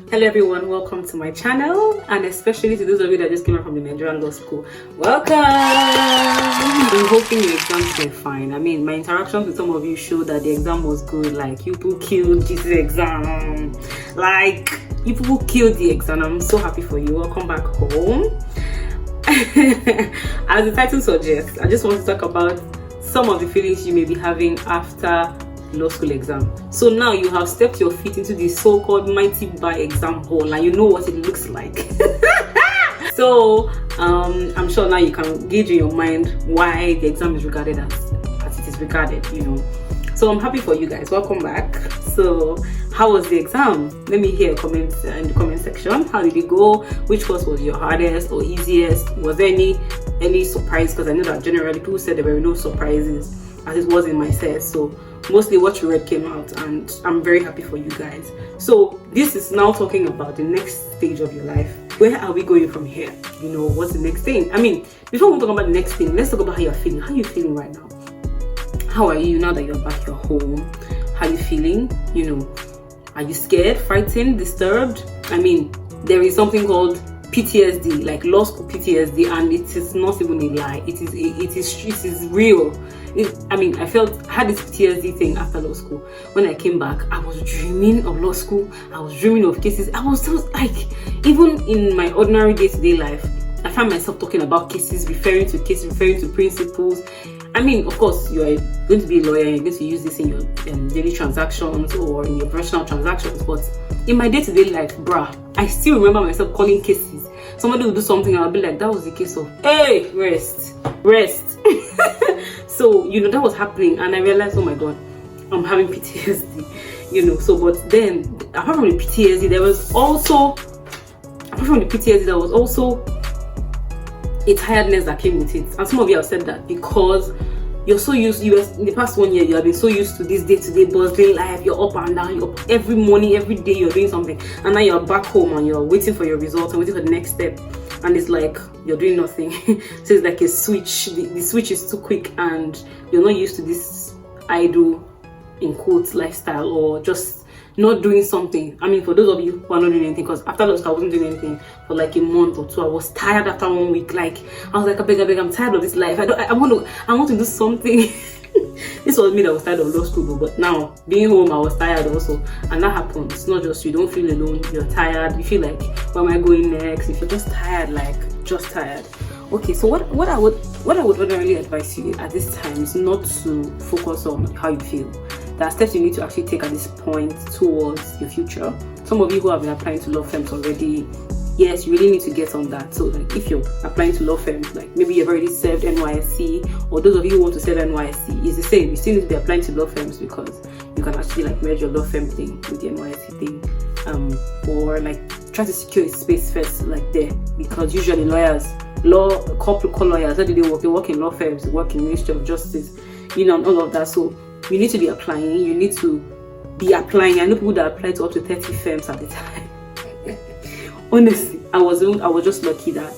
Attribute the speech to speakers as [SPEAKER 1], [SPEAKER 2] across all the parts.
[SPEAKER 1] Hello everyone, welcome to my channel, and especially to those of you that just came out from the Nigerian Law School. Welcome! I'm hoping your exams were fine. I mean, my interactions with some of you show that the exam was good. Like, you people killed this exam. Like, you people killed the exam. I'm so happy for you. Welcome back home. As the title suggests, I just want to talk about some of the feelings you may be having after law school exam. So now you have stepped your feet into the so-called mighty bar exam hall and you know what it looks like. So I'm sure now you can gauge in your mind why the exam is regarded as it is regarded, you know. So I'm happy for you guys. Welcome back. So how was the exam? Let me hear comments in the comment section. How did it go? Which course was your hardest or easiest? Was there any surprise? Because I know that generally people said there were no surprises as it was in my set. So mostly what you read came out, and I'm very happy for you guys. So this is now talking about the next stage of your life. Where are we going from here? You know, what's the next thing? I mean, before we talk about the next thing, let's talk about how you're feeling. How are you feeling right now? How are you now that you're back, you're home? How are you feeling? You know, are you scared, frightened, disturbed? I mean, there is something called PTSD, like Law School PTSD, and it is not even a lie. It is real. I mean, I had this PTSD thing after law school. When I came back, I was dreaming of law school. I was dreaming of cases. I was just like, even in my ordinary day-to-day life, I find myself talking about cases, referring to principles. I mean, of course, you are going to be a lawyer and you're going to use this in your daily transactions or in your professional transactions. But in my day-to-day life, I still remember myself calling cases. Somebody will do something and I'll be like, that was the case of, hey, rest. So, you know, that was happening and I realized, oh my God, I'm having PTSD, you know. So, but then, apart from the PTSD, there was also a tiredness that came with it. And some of you have said that because you're so used, in the past 1 year, you have been so used to this day-to-day bustling life. You're up and down, you're up every morning, every day, you're doing something. And now you're back home and you're waiting for your results and waiting for the next step. And it's like, you're doing nothing. So it's like a switch. The switch is too quick and you're not used to this idle, in quotes, lifestyle, or just not doing something. I mean, for those of you who are not doing anything, because after those I wasn't doing anything for like a month or two. I was tired after 1 week. Like, I was like, I beg, I'm tired of this life. I want to do something. This was me that was tired of law school though, but now being home I was tired also, and that happens. It's not just you don't feel alone, you're tired, you feel like, where am I going next? If you're just tired, okay. So what I would ordinarily advise you at this time is not to focus on how you feel. There are steps you need to actually take at this point towards your future. Some of you who have been applying to law firms already, yes, you really need to get on that. So like, if you're applying to law firms, like maybe you've already served NYSC, or those of you who want to serve NYSC, it's the same. You still need to be applying to law firms because you can actually like merge your law firm thing with the NYSC thing, or like try to secure a space first, like there, because usually corporate lawyers, how do they work? They work in law firms, they work in Ministry of Justice, you know, and all of that. So you need to be applying. You need to be applying. I know people that apply to up to 30 firms at the time. Honestly, I was just lucky that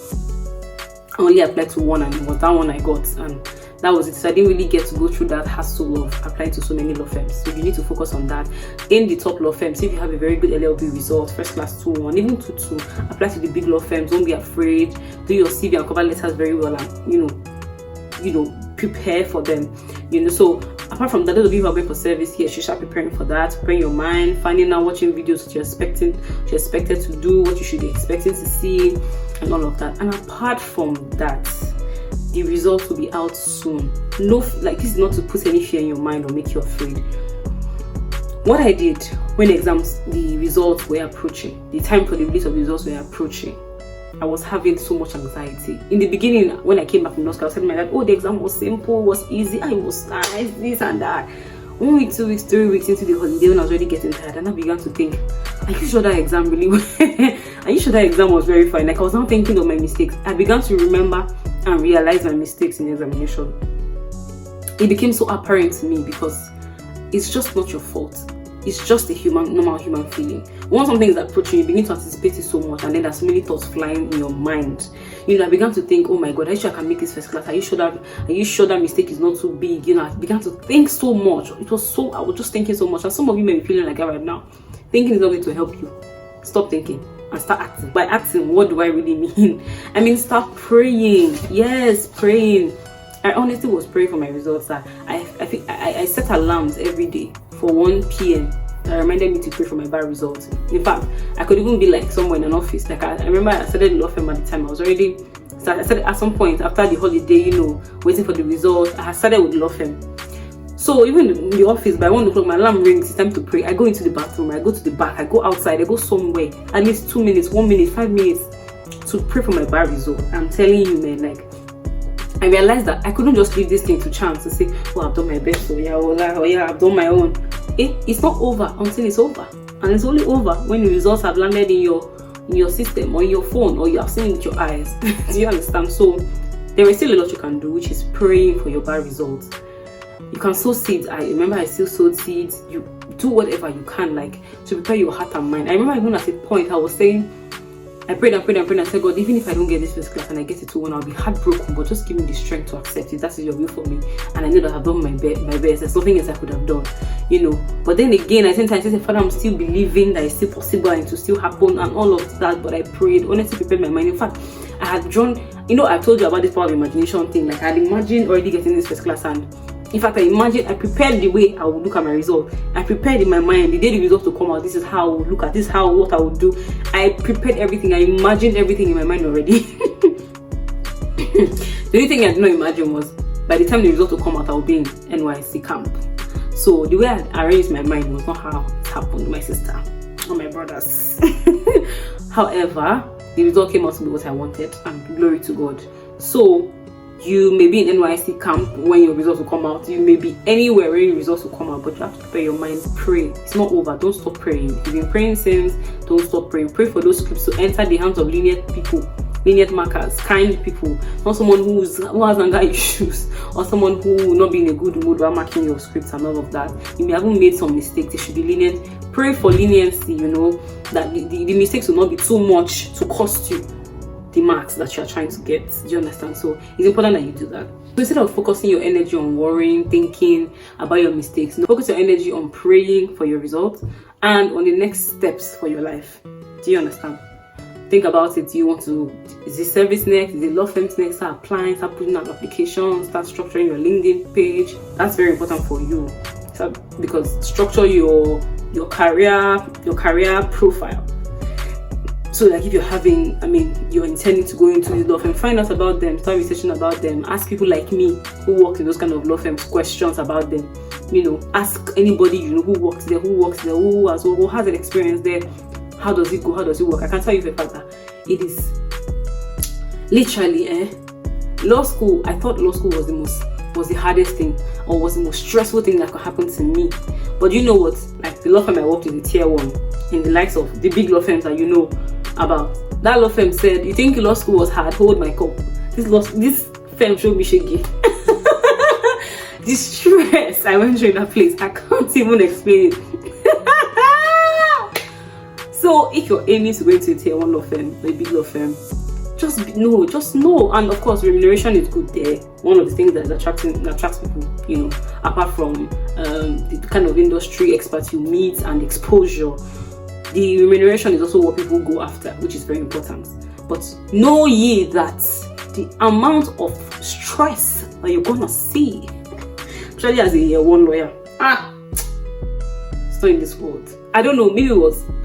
[SPEAKER 1] I only applied to one, and it was that one I got, and that was it. So I didn't really get to go through that hassle of applying to so many law firms. So you need to focus on that. In the top law firms, if you have a very good LLB result, first class 2-1, even 2-2, apply to the big law firms. Don't be afraid. Do your CV and cover letters very well, and you know, prepare for them. You know, so apart from that, those of you who are going for service here, you should start preparing for that. Preparing your mind, finding out, watching videos that you're expected to do, what you should be expecting to see, and all of that. And apart from that, the results will be out soon. No, like, this is not to put any fear in your mind or make you afraid. What I did when the results were approaching, the time for the release of the results were approaching, I was having so much anxiety. In the beginning, when I came back from law school, I was telling my dad, oh, the exam was simple, was easy, and it was nice, this and that. 1 week, 2 weeks, 3 weeks into the holiday, when I was already getting tired, and I began to think, are you sure that exam really are you sure that exam was very fine? Like, I was now thinking of my mistakes. I began to remember and realize my mistakes in the examination. It became so apparent to me because it's just not your fault. It's just a normal human feeling. Once something is approaching, you begin to anticipate it so much, and then there's so many thoughts flying in your mind. You know, I began to think, oh my God, are you sure I can make this first class? Are you sure that mistake is not too big? You know, I began to think so much. I was just thinking so much. And some of you may be feeling like that right now. Thinking is not going to help you. stop thinking and start acting. By acting, what do I really mean? I mean, start praying. Yes, praying. I honestly was praying for my results. I set alarms every day for 1 p.m. that reminded me to pray for my bad results. In fact, I could even be like somewhere in an office. Like I remember I started law firm at the time. I started at some point after the holiday, waiting for the results. I had started with law firm. So even in the office, by 1 o'clock, my alarm rings. It's time to pray. I go into the bathroom. I go to the back. I go outside. I go somewhere. At least 2 minutes, 1 minute, 5 minutes to pray for my bad result. I'm telling you, man, like, I realized that I couldn't just leave this thing to chance to say, oh, I've done my best, I've done my own. It's not over until it's over. And it's only over when the results have landed in your system or in your phone or you have seen it with your eyes. Do you understand? So there is still a lot you can do, which is praying for your bad results. You can sow seeds. I remember I still sowed seeds. You do whatever you can, like, to prepare your heart and mind. I remember even at a point I was saying, I prayed and said, God, even if I don't get this first class and I get it to 1, I'll be heartbroken, but just give me the strength to accept it. That is your will for me. And I know that I've done my best. There's nothing else I could have done, But then again, I said, Father, I'm still believing that it's still possible and it will still happen and all of that. But I prayed, honestly prepared my mind. In fact, I had drawn, I told you about this power of imagination thing. Like I had imagined already getting this first class, and in fact, I prepared the way I would look at my result. I prepared in my mind the day the result to come out. This is how I would look at this, what I would do. I prepared everything. I imagined everything in my mind already. The only thing I did not imagine was by the time the result will come out, I will be in NYC camp. So the way I arranged my mind was not how it happened to my sister or my brothers. However, the result came out to be what I wanted, and glory to God. So you may be in NYC camp when your results will come out. You may be anywhere where your results will come out, but you have to prepare your mind. Pray. It's not over. Don't stop praying. If you've been praying since, don't stop praying. Pray for those scripts to enter the hands of lenient people, lenient markers, kind people, not someone who has anger issues or someone who will not be in a good mood while marking your scripts and all of that. You may have made some mistakes. They should be lenient. Pray for leniency, that the mistakes will not be too much to cost you the marks that you are trying to get. Do you understand? So it's important that you do that. So instead of focusing your energy on worrying, thinking about your mistakes, focus your energy on praying for your results and on the next steps for your life. Do you understand? Think about it. Do you want to, is it service next? Is it law firm next? Start applying, start putting out applications, start structuring your LinkedIn page. That's very important for you. So, because structure your career profile. So like if you're intending to go into this law firm, find out about them, start researching about them, ask people like me who work in those kind of law firms questions about them. Ask anybody who works there, who has an experience there. How does it go? How does it work? I can tell you for a fact that it is literally law school. I thought law school was the hardest thing or was the most stressful thing that could happen to me. But you know what? Like the law firm I worked in, the tier 1, in the likes of the big law firms that about. That law firm said, you think law school was hard? Hold my cup. This firm showed me shaky. The stress I went through in that place, I can't even explain it. So if you're aiming to go into a tier 1 law firm, a big law firm, just know. And of course, remuneration is good there. One of the things that attracts people, apart from the kind of industry experts you meet and exposure, the remuneration is also what people go after, which is very important. But know ye that the amount of stress that you're gonna see, especially as a year 1 lawyer, it's not in this world. I don't know, maybe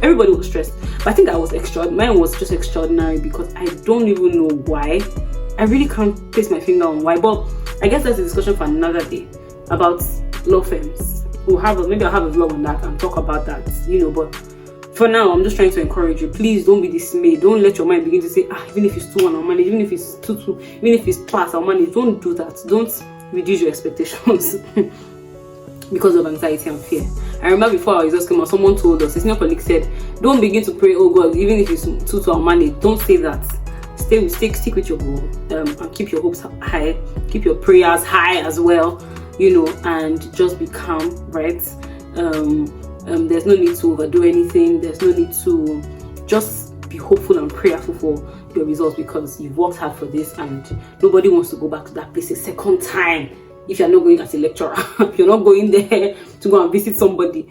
[SPEAKER 1] everybody was stressed, but I think I was mine was just extraordinary because I don't even know why. I really can't place my finger on why, but I guess that's a discussion for another day about law firms. Maybe I'll have a vlog on that and talk about that, but for now, I'm just trying to encourage you. Please don't be dismayed. Don't let your mind begin to say, even if it's 2-1, I'll manage. Even if it's 2-2, even if it's class, I'll manage. Don't do that. Don't reduce your expectations because of anxiety and fear. I remember before our results came out, someone told us, a senior colleague said, don't begin to pray, oh God, even if it's 2-2, I'll manage. Don't say that. Stick with your goal and keep your hopes high. Keep your prayers high as well, and just be calm, right? There's no need to overdo anything. There's no need to just be hopeful and prayerful for your results because you've worked hard for this and nobody wants to go back to that place a second time. If you're not going as a lecturer, if you're not going there to go and visit somebody,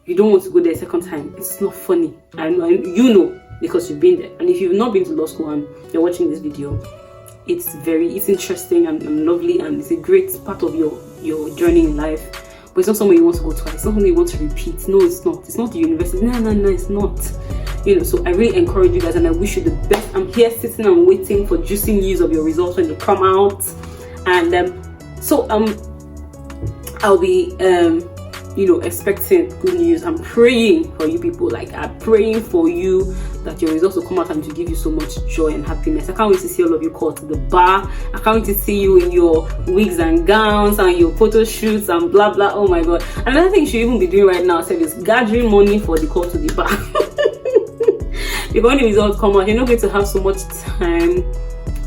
[SPEAKER 1] you don't want to go there a second time. It's not funny. And you know, because you've been there. And if you've not been to law school and you're watching this video, it's interesting and lovely, and it's a great part of your journey in life. But it's not somewhere you want to go twice. It's not something you want to repeat. No, it's not. It's not the university. No, it's not. So I really encourage you guys, and I wish you the best. I'm here sitting and waiting for juicy news of your results when they come out. And I'll be expecting good news. I'm praying for you people. Like, I'm praying for you that your results will come out and to give you so much joy and happiness. I can't wait to see all of you called to the bar. I can't wait to see you in your wigs and gowns and your photo shoots and blah blah. Oh my god. Another thing you should even be doing right now is gathering money for the call to the bar. If when the results come out, you're not going to have so much time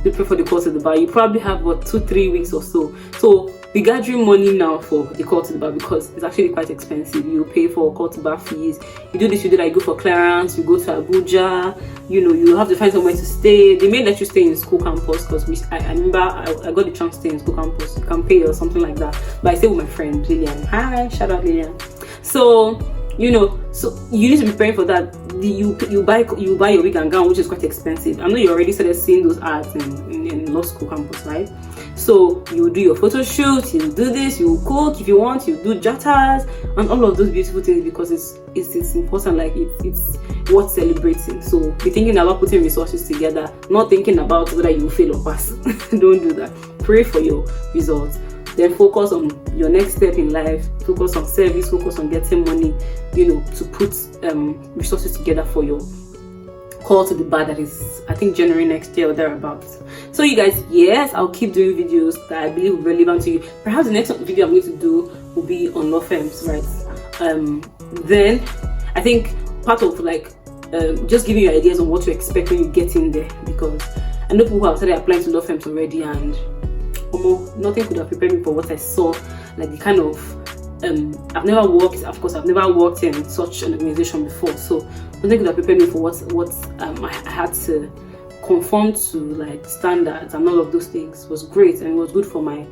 [SPEAKER 1] to pay for the call to the bar. You probably have 2-3 weeks or so. So be gathering money now for the call to the bar, because it's actually quite expensive. You pay for call to bar fees. You do this, you do that. You go for clearance. You go to Abuja. You have to find somewhere to stay. They may let you stay in school campus, because I remember I got the chance to stay in school campus. You can pay or something like that. But I stay with my friend Lillian. Hi, shout out Lillian. So so you need to be preparing for that. You buy your wig and gown, which is quite expensive. I know you already started seeing those ads in law school campus, right? So you do your photo shoot, you do this, you cook if you want, you do jatters and all of those beautiful things, because it's important. Like, it's worth celebrating. So be thinking about putting resources together, not thinking about whether you fail or pass. Don't do that. Pray for your results. Then focus on your next step in life. Focus on service. Focus on getting money, to put resources together for your call to the bar. That is, I think, January next year or thereabouts. So you guys, yes, I'll keep doing videos that I believe will be relevant to you. Perhaps the next video I'm going to do will be on law firms, right? Then I think part of just giving you ideas on what to expect when you get in there, because I know people who have started applying to law firms already, and nothing could have prepared me for what I saw. Like, the kind of I've never worked in such an organization before, so nothing could have prepared me for what I had to conform to, like, standards and all of those things. Was great, and it was good for my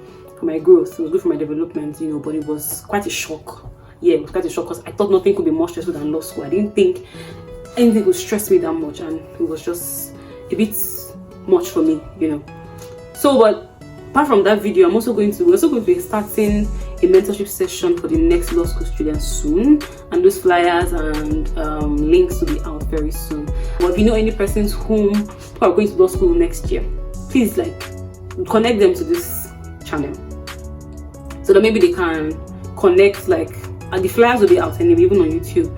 [SPEAKER 1] growth. It was good for my development, but it was quite a shock. Yeah, it was quite a shock, because I thought nothing could be more stressful than law school. I didn't think anything would stress me that much, and it was just a bit much for me, So, but apart from that video, we're also going to be starting a mentorship session for the next law school students soon, and those flyers and links will be out very soon. But if you know any persons who are going to law school next year, please connect them to this channel, so that maybe they can connect. And the flyers will be out anyway, even on YouTube.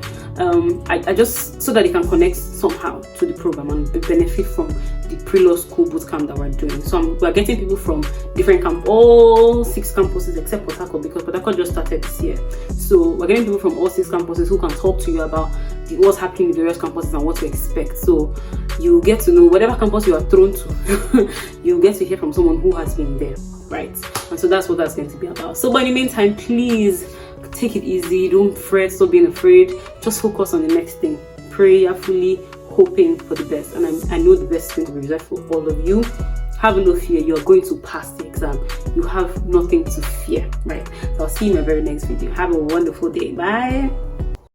[SPEAKER 1] I just so that they can connect somehow to the program and benefit from the pre-law school bootcamp that we're doing. So we're getting people from different all 6 campuses except Port Harcourt, because Port Harcourt just started this year. So we're getting people from all 6 campuses who can talk to you about what's happening in various campuses and what to expect. So you get to know whatever campus you are thrown to, you get to hear from someone who has been there, right? And so that's what that's going to be about. So, but in the meantime, please take it easy. Don't fret. Stop being afraid. Just focus on the next thing. Prayerfully, hoping for the best. And I know the best is going to be reserved for all of you. Have no fear. You are going to pass the exam. You have nothing to fear, right? So I'll see you in my very next video. Have a wonderful day. Bye.